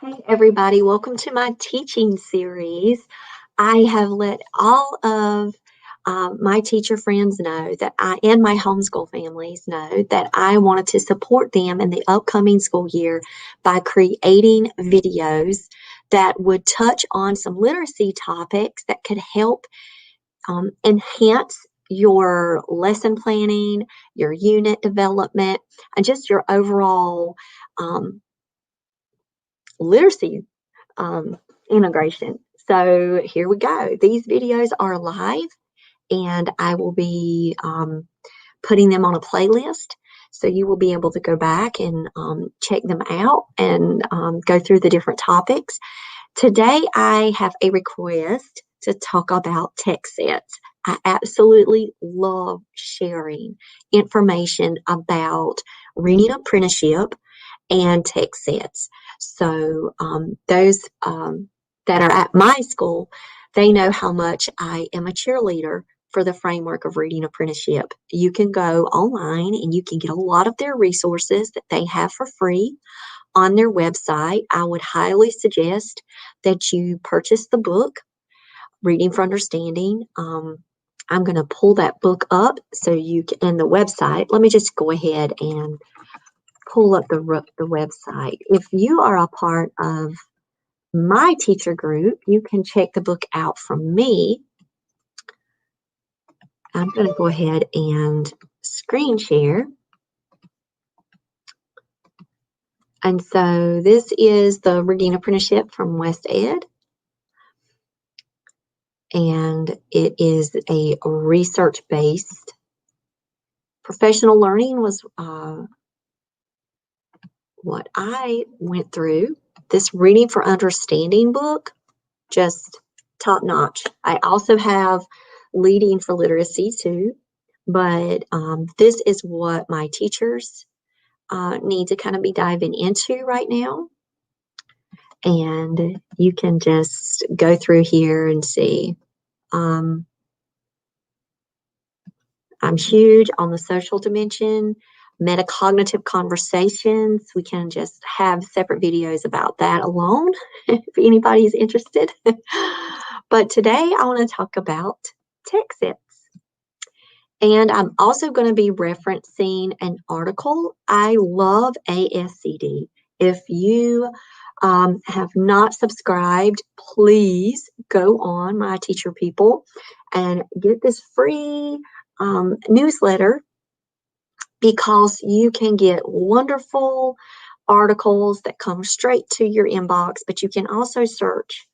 Hey everybody, welcome to my teaching series. I have let all of my teacher friends know that and my homeschool families know that I wanted to support them in the upcoming school year by creating videos that would touch on some literacy topics that could help enhance your lesson planning, your unit development, and just your overall literacy integration. So here we go. These videos are live and I will be putting them on a playlist. So you will be able to go back and check them out and go through the different topics. Today I have a request to talk about text sets. I absolutely love sharing information about reading apprenticeship and text sets. So those that are at my school, they know how much I am a cheerleader for the framework of reading apprenticeship. You can go online and you can get a lot of their resources that they have for free on their website. I would highly suggest that you purchase the book, Reading for Understanding. I'm going to pull that book up so you can, and the website. Let me just go ahead and pull up the website. If you are a part of my teacher group, you can check the book out from me. I'm going to go ahead and screen share. And so this is the Reading Apprenticeship from West Ed. And it is a research-based. Professional learning was what I went through. This Reading for Understanding book, just top notch. I also have Leading for Literacy too, but this is what my teachers need to kind of be diving into right now. And you can just go through here and see. I'm huge on the social dimension, metacognitive conversations. We can just have separate videos about that alone if anybody is interested. But today I want to talk about text sets. And I'm also going to be referencing an article. I love ASCD. If you have not subscribed, please go on My Teacher People and get this free newsletter, because you can get wonderful articles that come straight to your inbox, but you can also search.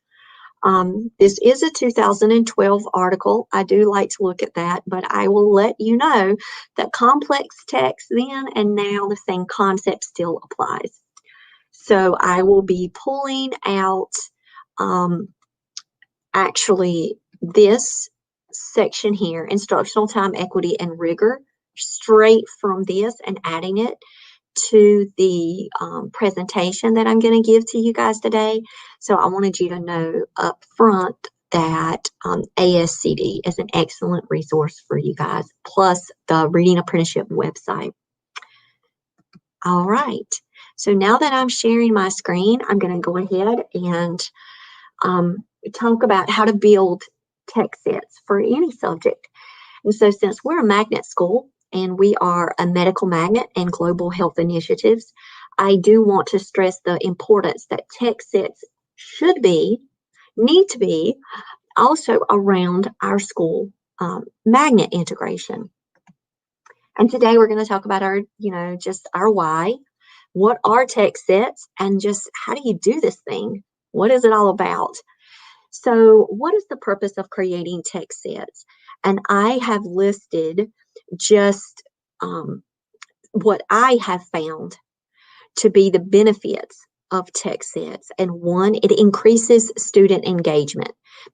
This is a 2012 article. I do like to look at that, but I will let you know that complex text then and now the same concept still applies. So I will be pulling out actually this section here, instructional time, equity, and rigor, straight from this and adding it to the presentation that I'm going to give to you guys today. So I wanted you to know up front that ASCD is an excellent resource for you guys, plus the Reading Apprenticeship website. All right, so now that I'm sharing my screen, I'm going to go ahead and talk about how to build text sets for any subject. And so since we're a magnet school and we are a medical magnet and global health initiatives, I do want to stress the importance that text sets need to be also around our school magnet integration. And today we're going to talk about our, just our why. What are text sets, and just how do you do this thing? What is it all about? So what is the purpose of creating text sets? And I have listed just what I have found to be the benefits of text sets. And one, it increases student engagement.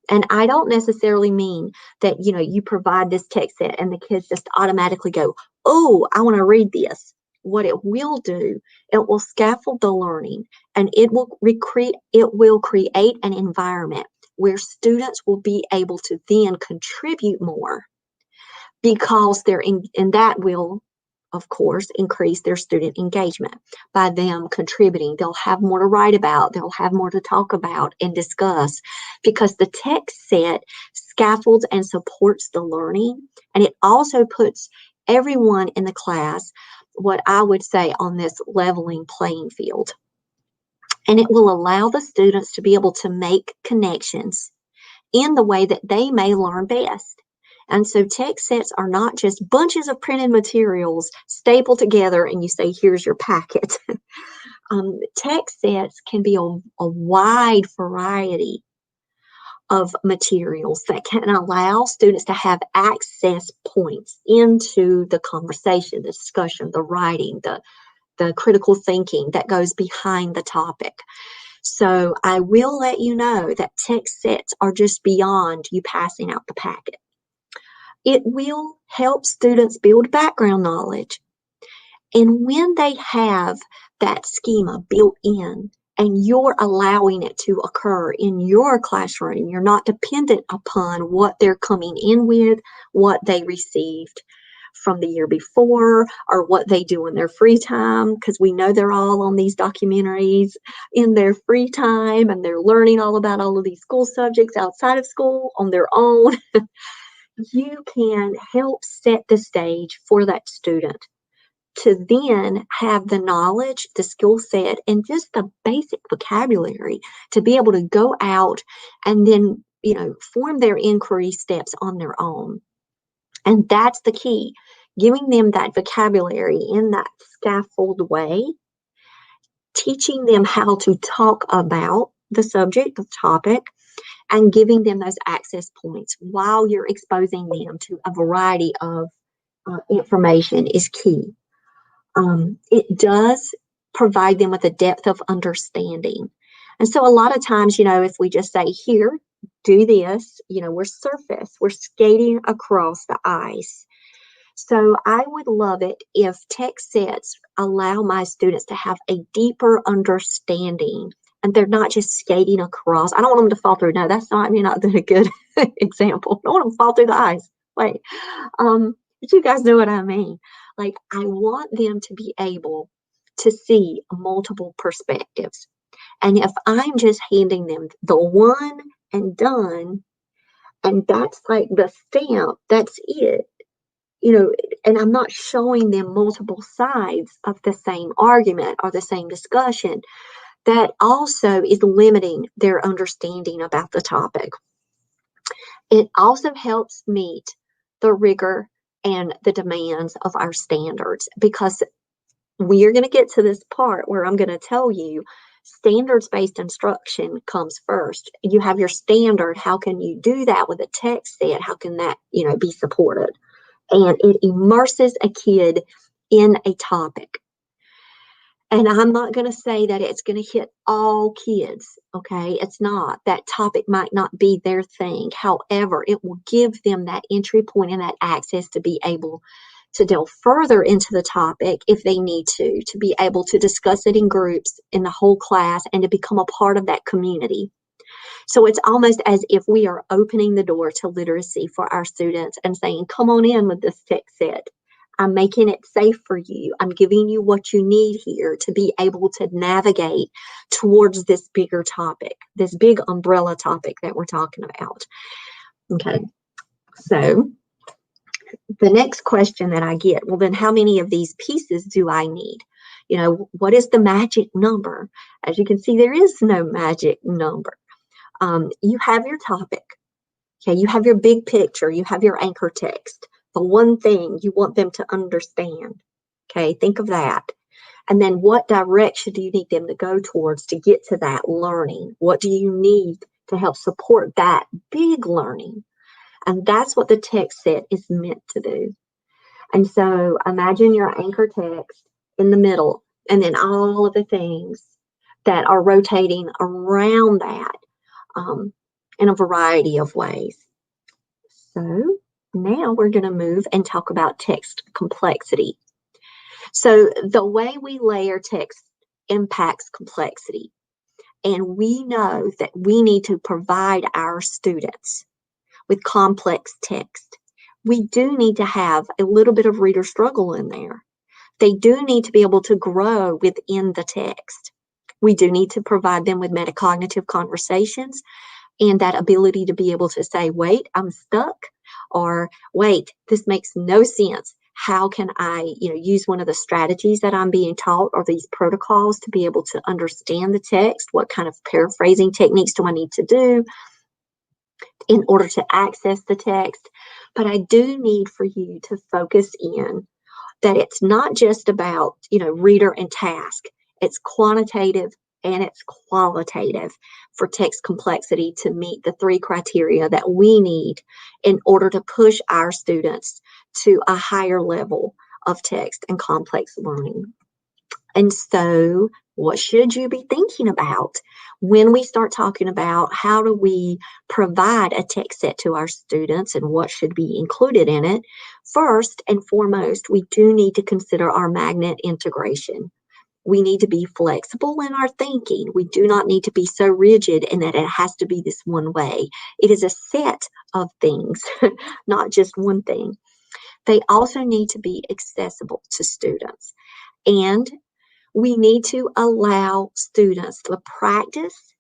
And I don't necessarily mean that, you provide this text set and the kids just automatically go, oh, I want to read this. What it will do, it will scaffold the learning, and it will create an environment where students will be able to then contribute more, because they're in, and that will of course, increase their student engagement by them contributing. They'll have more to write about. They'll have more to talk about and discuss, because the text set scaffolds and supports the learning, and it also puts everyone in the class, what I would say, on this leveling playing field. And it will allow the students to be able to make connections in the way that they may learn best. And so text sets are not just bunches of printed materials stapled together and you say, here's your packet. Text sets can be a wide variety of materials that can allow students to have access points into the conversation, the discussion, the writing, the critical thinking that goes behind the topic. So I will let you know that text sets are just beyond you passing out the packet. It will help students build background knowledge. And when they have that schema built in and you're allowing it to occur in your classroom, you're not dependent upon what they're coming in with, what they received from the year before, or what they do in their free time, because we know they're all on these documentaries in their free time and they're learning all about all of these school subjects outside of school on their own. You can help set the stage for that student to then have the knowledge, the skill set, and just the basic vocabulary to be able to go out and then, form their inquiry steps on their own. And that's the key, giving them that vocabulary in that scaffold way, teaching them how to talk about the subject, the topic, and giving them those access points while you're exposing them to a variety of information is key. It does provide them with a depth of understanding. And so a lot of times, if we just say, here, do this, we're surface, we're skating across the ice. So I would love it if text sets allow my students to have a deeper understanding and they're not just skating across. I don't want them to fall through. No, that's not a good example. I don't want them to fall through the ice. But you guys know what I mean. Like, I want them to be able to see multiple perspectives. And if I'm just handing them the one and done, and that's like the stamp, that's it, and I'm not showing them multiple sides of the same argument or the same discussion, that also is limiting their understanding about the topic. It also helps meet the rigor and the demands of our standards, because we are going to get to this part where I'm going to tell you standards-based instruction comes first. You have your standard. How can you do that with a text set? How can that, be supported? And it immerses a kid in a topic. And I'm not going to say that it's going to hit all kids, okay? It's not. That topic might not be their thing. However, it will give them that entry point and that access to be able to delve further into the topic if they need to be able to discuss it in groups in the whole class and to become a part of that community. So it's almost as if we are opening the door to literacy for our students and saying, come on in with this text set. I'm making it safe for you. I'm giving you what you need here to be able to navigate towards this bigger topic, this big umbrella topic that we're talking about. Okay, so the next question that I get, well, then how many of these pieces do I need? What is the magic number? As you can see, there is no magic number. You have your topic. Okay, you have your big picture. You have your anchor text. The one thing you want them to understand. Okay, think of that. And then what direction do you need them to go towards to get to that learning? What do you need to help support that big learning? And that's what the text set is meant to do. And so imagine your anchor text in the middle, and then all of the things that are rotating around that in a variety of ways. So now we're going to move and talk about text complexity. So the way we layer text impacts complexity. And we know that we need to provide our students with complex text. We do need to have a little bit of reader struggle in there. They do need to be able to grow within the text. We do need to provide them with metacognitive conversations and that ability to be able to say, wait, I'm stuck, or wait, this makes no sense. How can I, use one of the strategies that I'm being taught or these protocols to be able to understand the text? What kind of paraphrasing techniques do I need to do in order to access the text? But I do need for you to focus in that it's not just about, reader and task. It's quantitative and it's qualitative for text complexity to meet the 3 criteria that we need in order to push our students to a higher level of text and complex learning. And so, what should you be thinking about when we start talking about how do we provide a text set to our students and what should be included in it? First and foremost, we do need to consider our magnet integration. We need to be flexible in our thinking. We do not need to be so rigid in that it has to be this one way. It is a set of things, not just one thing. They also need to be accessible to students. And we need to allow students to practice,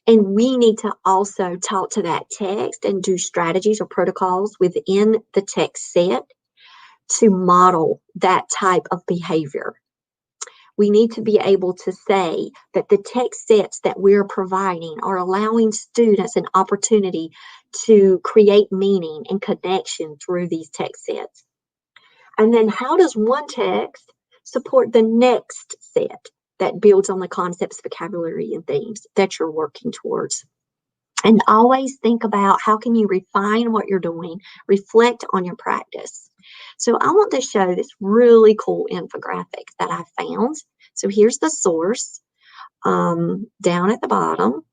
and we need to also talk to that text and do strategies or protocols within the text set to model that type of behavior. We need to be able to say that the text sets that we're providing are allowing students an opportunity to create meaning and connection through these text sets. And then how does one text support the next set that builds on the concepts, vocabulary, and themes that you're working towards? And always think about how can you refine what you're doing, reflect on your practice. So I want to show this really cool infographic that I found. So here's the source down at the bottom.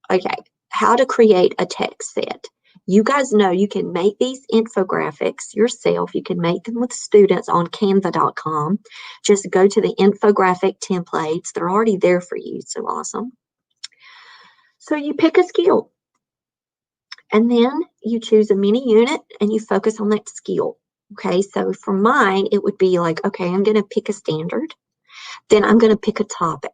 Okay, how to create a text set. You guys know you can make these infographics yourself. You can make them with students on canva.com. Just go to the infographic templates. They're already there for you. So awesome. So you pick a skill. And then you choose a mini unit and you focus on that skill. Okay, so for mine, it would be like, okay, I'm going to pick a standard. Then I'm going to pick a topic.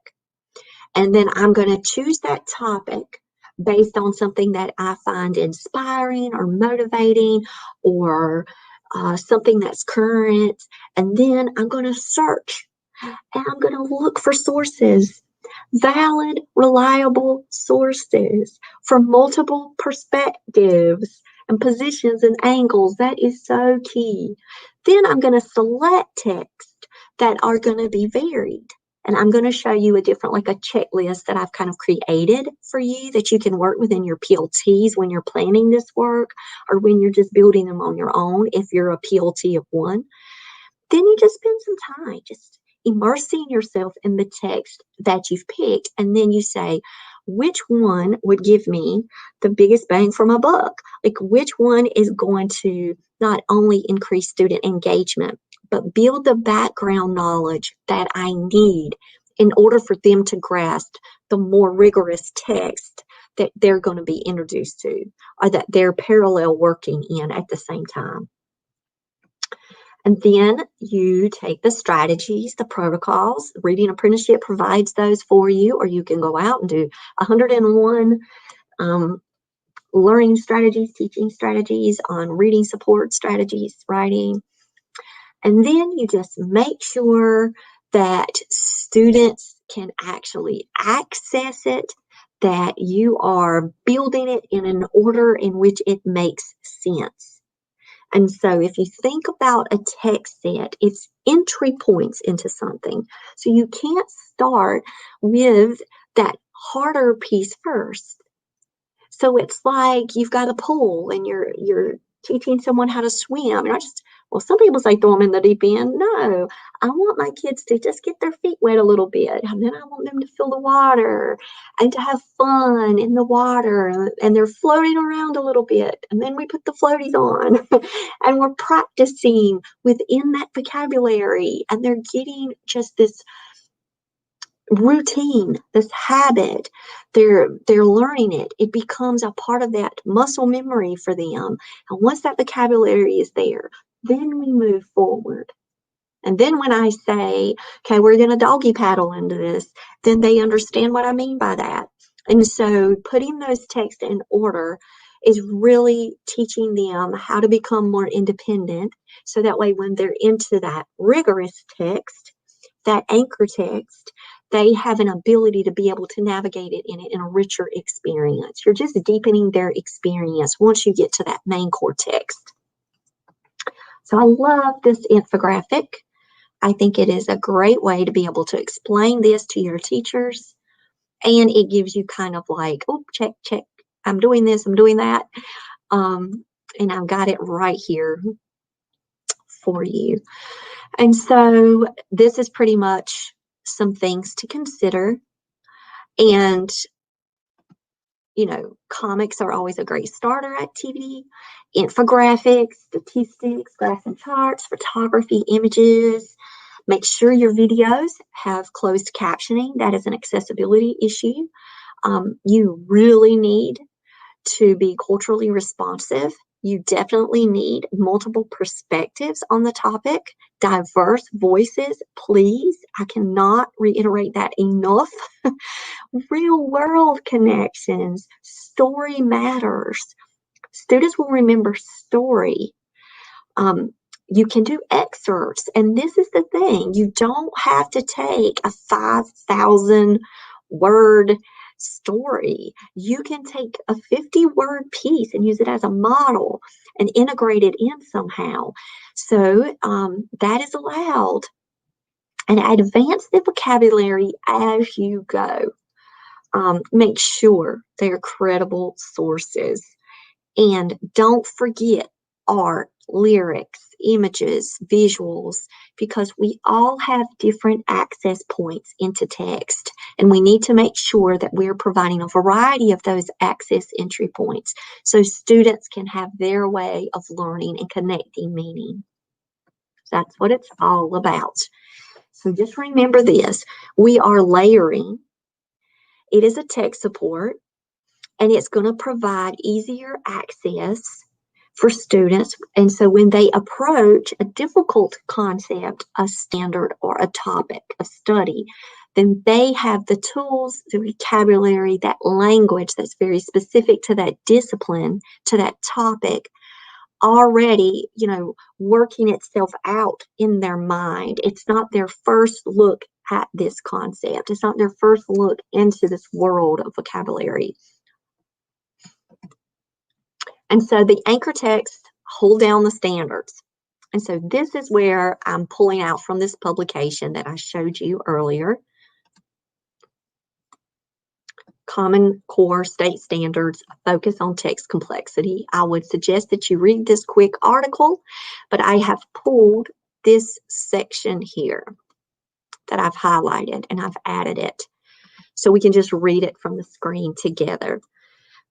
And then I'm going to choose that topic based on something that I find inspiring or motivating or something that's current. And then I'm going to search and I'm going to look for sources, valid, reliable sources from multiple perspectives and positions and angles. That is so key. Then I'm going to select text that are going to be varied. And I'm going to show you a different, like a checklist that I've kind of created for you that you can work within your PLTs when you're planning this work or when you're just building them on your own if you're a PLT of one. Then you just spend some time just immersing yourself in the text that you've picked. And then you say, which one would give me the biggest bang for my buck? Like which one is going to not only increase student engagement, but build the background knowledge that I need in order for them to grasp the more rigorous text that they're going to be introduced to or that they're parallel working in at the same time. And then you take the strategies, the protocols. Reading Apprenticeship provides those for you, or you can go out and do 101 learning strategies, teaching strategies on reading support strategies, writing. And then you just make sure that students can actually access it, that you are building it in an order in which it makes sense. And so if you think about a text set, it's entry points into something. So you can't start with that harder piece first. So it's like you've got a pool and you're teaching someone how to swim. And some people say throw them in the deep end. No, I want my kids to just get their feet wet a little bit. And then I want them to feel the water and to have fun in the water. And they're floating around a little bit. And then we put the floaties on and we're practicing within that vocabulary. And they're getting just this routine, this habit. They're learning it. It becomes a part of that muscle memory for them. And once that vocabulary is there, then we move forward. And then when I say, okay, we're going to doggy paddle into this, then they understand what I mean by that. And so putting those texts in order is really teaching them how to become more independent. So that way, when they're into that rigorous text, that anchor text, they have an ability to be able to navigate it in a richer experience. You're just deepening their experience once you get to that main core text. So I love this infographic. I think it is a great way to be able to explain this to your teachers. And it gives you kind of like, oh, check, check. I'm doing this, I'm doing that. And I've got it right here for you. And so this is pretty much some things to consider. And, you know, comics are always a great starter activity. Infographics, statistics, graphs and charts, photography, images. Make sure your videos have closed captioning. That is an accessibility issue. You really need to be culturally responsive. You definitely need multiple perspectives on the topic, diverse voices, please. I cannot reiterate that enough. Real world connections. Story matters. Students will remember story. You can do excerpts, and this is the thing. You don't have to take a 5,000 word story. You can take a 50-word piece and use it as a model and integrate it in somehow. So that is allowed. And advance the vocabulary as you go. Make sure they are credible sources. And don't forget art, lyrics, images, visuals, because we all have different access points into text. And we need to make sure that we're providing a variety of those access entry points so students can have their way of learning and connecting meaning. That's what it's all about. So just remember this. We are layering. It is a text support, and it's going to provide easier access for students. And so when they approach a difficult concept, a standard, or a topic, a study, then they have the tools, the vocabulary, that language that's very specific to that discipline, to that topic, already, you know, working itself out in their mind. It's not their first look at this concept. It's not their first look into this world of vocabulary. And so the anchor text hold down the standards. And so this is where I'm pulling out from this publication that I showed you earlier. Common Core State Standards Focus on Text Complexity. I would suggest that you read this quick article, but I have pulled this section here that I've highlighted and I've added it. So we can just read it from the screen together.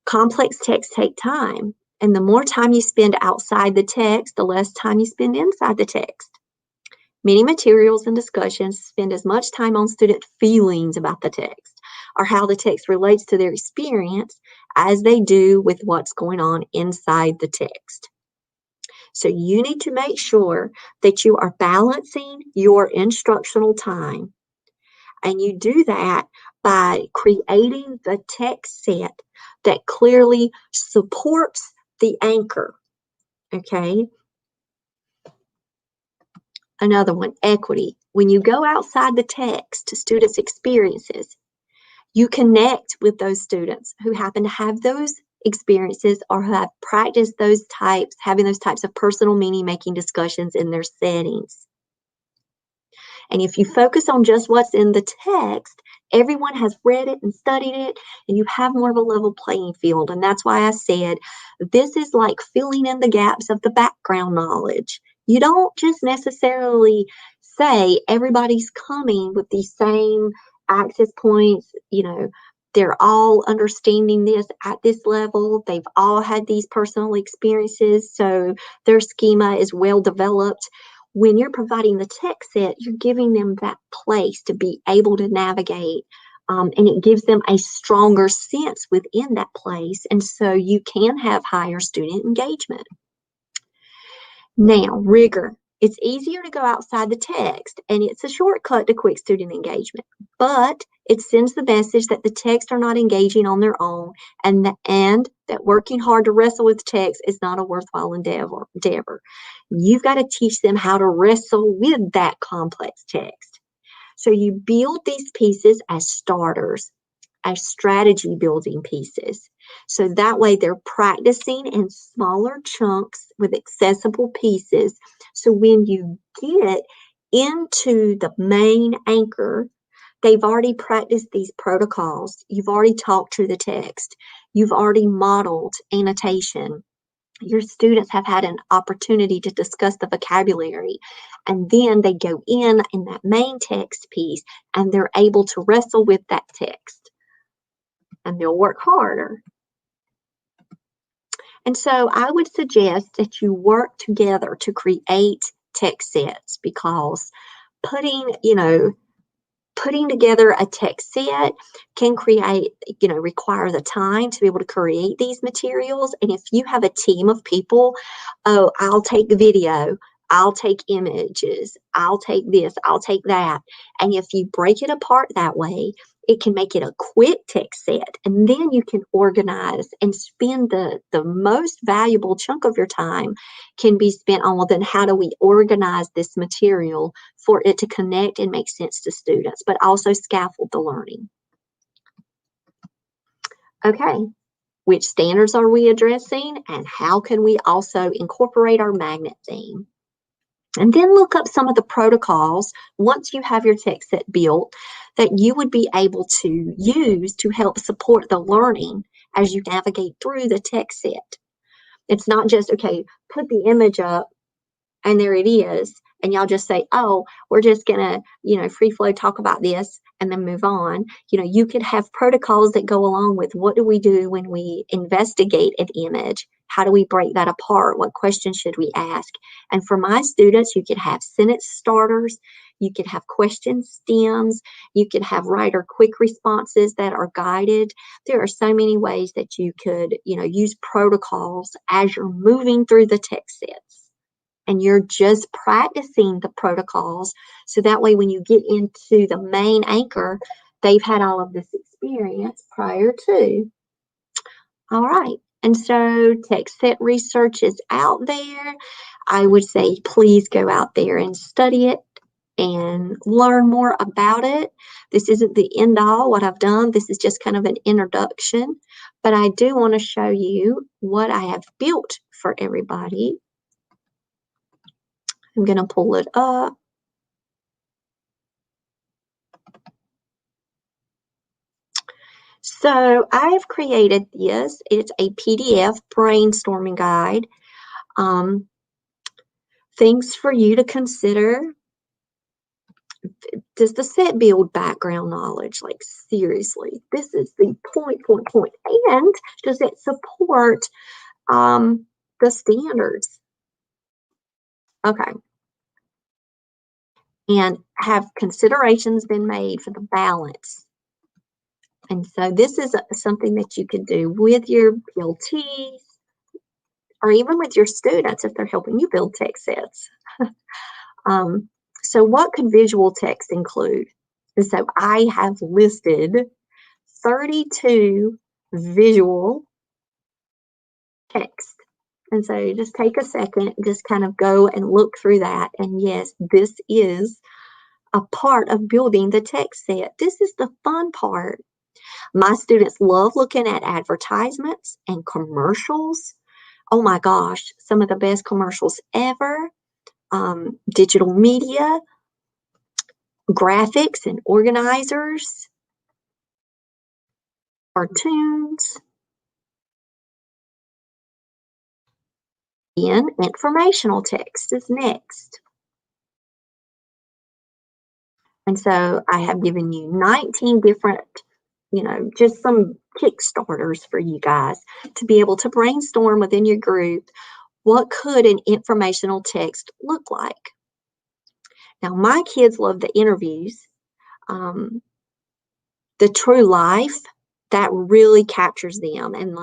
Complex texts take time. And the more time you spend outside the text, the less time you spend inside the text. Many materials and discussions spend as much time on student feelings about the text or how the text relates to their experience as they do with what's going on inside the text. So you need to make sure that you are balancing your instructional time. And you do that by creating the text set that clearly supports the anchor, okay? Another one, equity. When you go outside the text to students' experiences, you connect with those students who happen to have those experiences or who have practiced those types, having those types of personal meaning-making discussions in their settings. And if you focus on just what's in the text, everyone has read it and studied it, and you have more of a level playing field. And that's why I said this is like filling in the gaps of the background knowledge. You don't just necessarily say everybody's coming with these same access points, you know, they're all understanding this at this level. They've all had these personal experiences, so their schema is well developed. When you're providing the text set, you're giving them that place to be able to navigate, and it gives them a stronger sense within that place, and so you can have higher student engagement. Now, rigor. It's easier to go outside the text, and it's a shortcut to quick student engagement, but it sends the message that the texts are not engaging on their own, and that working hard to wrestle with text is not a worthwhile endeavor. You've got to teach them how to wrestle with that complex text. So you build these pieces as starters, as strategy building pieces. So that way they're practicing in smaller chunks with accessible pieces. So when you get into the main anchor, they've already practiced these protocols. You've already talked through the text. You've already modeled annotation. Your students have had an opportunity to discuss the vocabulary, and then they go in that main text piece and they're able to wrestle with that text, and they'll work harder. And so I would suggest that you work together to create text sets, because putting together a text set can require the time to be able to create these materials. And if you have a team of people, oh, I'll take the video, I'll take images, I'll take this, I'll take that. And if you break it apart that way, it can make it a quick text set. And then you can organize and spend the most valuable chunk of your time can be spent on, well, then how do we organize this material for it to connect and make sense to students, but also scaffold the learning. Okay, which standards are we addressing, and how can we also incorporate our magnet theme? And then look up some of the protocols once you have your text set built that you would be able to use to help support the learning as you navigate through the text set. It's not just, okay, put the image up and there it is, and y'all just say, oh, we're just gonna, free flow talk about this and then move on. You could have protocols that go along with what do we do when we investigate an image? How do we break that apart? What questions should we ask? And for my students, you could have sentence starters, you could have question stems, you could have writer quick responses that are guided. There are so many ways that you could, use protocols as you're moving through the text sets. And you're just practicing the protocols, so that way when you get into the main anchor, they've had all of this experience prior to. All right, and so text set research is out there. I would say please go out there and study it and learn more about it. This isn't the end all what I've done. This is just kind of an introduction, but I do want to show you what I have built for everybody. I'm going to pull it up. So I've created this. It's a PDF brainstorming guide. Things for you to consider. Does the set build background knowledge? Like, seriously, this is the point. And does it support the standards? Okay. And have considerations been made for the balance? And so this is something that you could do with your PLTs or even with your students if they're helping you build text sets. So what could visual text include? And so I have listed 32 visual text. And so just take a second, just kind of go and look through that. And yes, this is a part of building the text set. This is the fun part. My students love looking at advertisements and commercials. Oh my gosh, some of the best commercials ever. Digital media, graphics and organizers, cartoons, and informational text is next. And so I have given you 19 different, just some Kickstarters for you guys to be able to brainstorm within your group. What could an informational text look like? Now, my kids love the interviews. The true life, that really captures them. And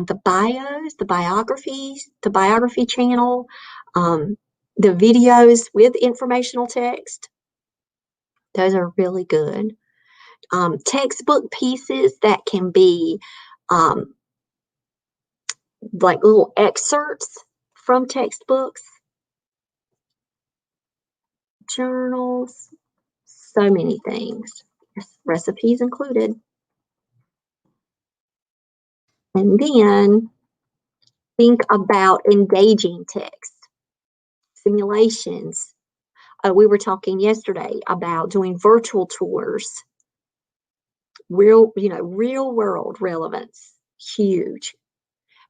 the bios, the biographies, the biography channel, The videos with informational text, those are really good. Textbook pieces that can be like little excerpts from textbooks, journals, so many things, recipes included. And then think about engaging text, simulations. We were talking yesterday about doing virtual tours, real world relevance, huge.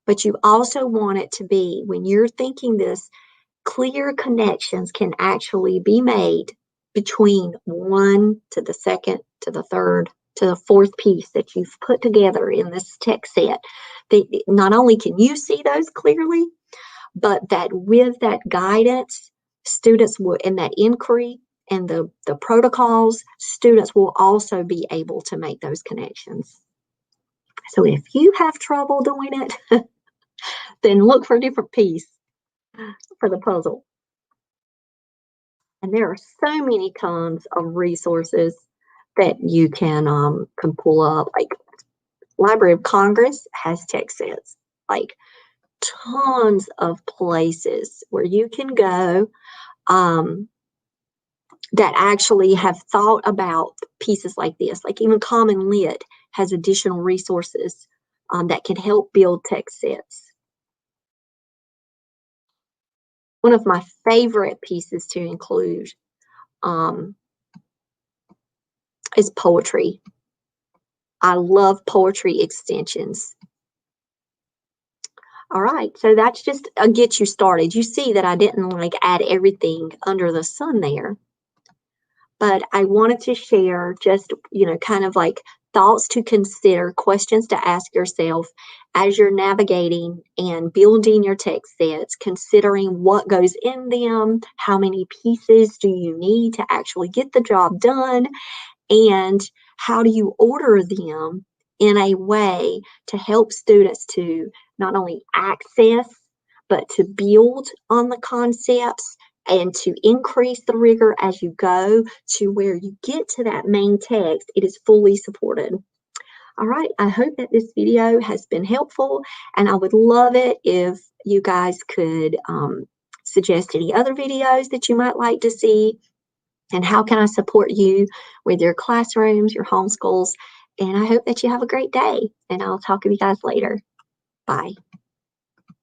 But you also want it to be, when you're thinking this, clear connections can actually be made between one to the second to the third to the fourth piece that you've put together in this text set. Not only can you see those clearly, but that with that guidance, students will, and that inquiry and the protocols, students will also be able to make those connections. So if you have trouble doing it, then look for a different piece for the puzzle. And there are so many tons of resources that you can pull up. Like Library of Congress has text sets, like tons of places where you can go that actually have thought about pieces like this. Like even Common Lit has additional resources that can help build text sets. One of my favorite pieces to include is poetry. I love poetry extensions. All right, so that's just a get you started. You see that I didn't like add everything under the sun there, but I wanted to share just, kind of like thoughts to consider, questions to ask yourself as you're navigating and building your text sets, considering what goes in them, how many pieces do you need to actually get the job done, and how do you order them in a way to help students to not only access, but to build on the concepts and to increase the rigor as you go to where you get to that main text, it is fully supported. All right, I hope that this video has been helpful, and I would love it if you guys could suggest any other videos that you might like to see, and how can I support you with your classrooms, your homeschools. And I hope that you have a great day, and I'll talk to you guys later. Bye.